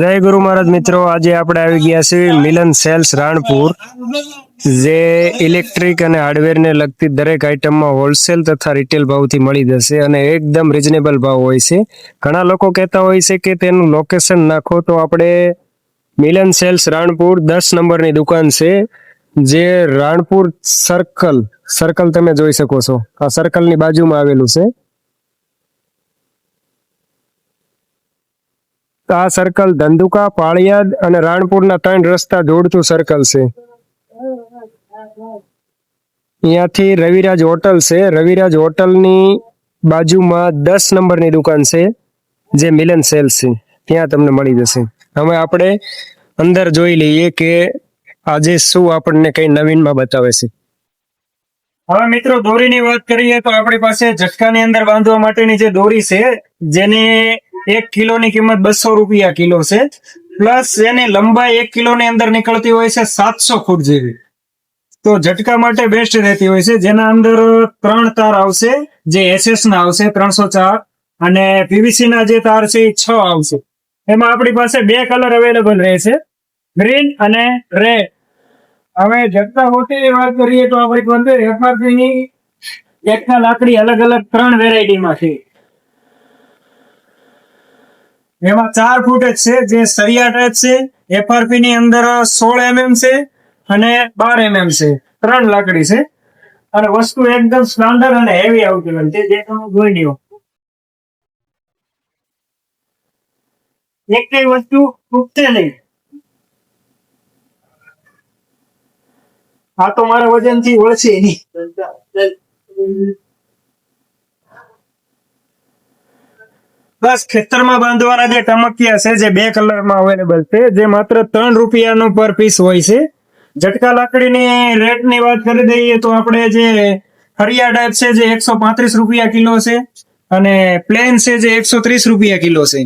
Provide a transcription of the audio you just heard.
જય ગુરુ મહારાજ મિત્રો, આજે આપણે આવી ગયા છીએ મિલન સેલ્સ રાણપુર, જે ઇલેક્ટ્રિક અને હાર્ડવેર ને લગતી દરેક આઇટમમાં હોલસેલ તથા રિટેલ ભાવથી મળી જશે અને એકદમ રીઝનેબલ ભાવ હોય છે. ઘણા લોકો કહેતા હોય છે કે તેનું લોકેશન નાખો, તો આપણે મિલન સેલ્સ રાણપુર 10 નંબરની દુકાન છે, જે રાણપુર સર્કલ તમે જોઈ શકો છો. આ સર્કલની બાજુમાં આવેલું છે. આ સર્કલ ધંધુકા, પાળિયાદ અને રાણપુરના 3 રસ્તા જોડતું સર્કલ છે. અહીંયાથી રવિરાજ હોટલ છે. રવિરાજ હોટલની બાજુમાં 10 નંબરની દુકાન છે, જે મિલન સેલ્સ છે. ત્યાં તમને મળી જશે. હવે આપણે અંદર જોઈ લઈએ કે આજે શું આપણને કઈ નવીનમાં બતાવે છે. હવે મિત્રો, દોરીની વાત કરીએ તો આપણી પાસે ઝટકાની અંદર બાંધવા માટેની જે દોરી છે, જેની 1 કિલોની કિંમત 200 રૂપિયા કિલો છે. પ્લસ એની લંબાઈ 1 કિલોની અંદર નીકળતી હોય છે 700 ફૂટ જેવી. તો ઝટકા માટે બેસ્ટ રહેતી હોય છે. જેના અંદર 3 તાર આવશે, જે SS ના આવશે 304, અને PVC ના જે તાર છે એ 6 આવશે. એમાં આપણી પાસે 2 કલર અવેલેબલ રહેશે, ગ્રીન અને રેડ. હવે ઝટકા મોટી વાત કરીએ તો આપણી પાસે FRPની એકતા લાકડી અલગ અલગ 3 વેરાયટીમાં છે. એમાં 4 ફૂટ જ છે, જે સરિયા ટાઈપ છે. FRP ની અંદર 16 mm છે અને 12 mm છે. 3 લાકડી છે અને વસ્તુ એકદમ સ્ટાન્ડર્ડ અને હેવી આવતી હોય છે, જે તમે જોઈ લ્યો. એક કઈ વસ્તુ તૂટશે નહીં. આ તો મારા વજનથી ઓળશે નહીં. બસ ખેતરમાં બાંધવાના જે ટમકિયા છે, જે 2 કલરમાં અવેલેબલ છે, જે માત્ર 3 રૂપિયાનું પર પીસ હોય છે. ઝટકા લાકડીની રેટની વાત કરી દઈએ તો આપણે જે હરિયા ટાઈપ છે, જે 135 રૂપિયા કિલો છે, અને પ્લેન છે, જે 130 રૂપિયા કિલો છે.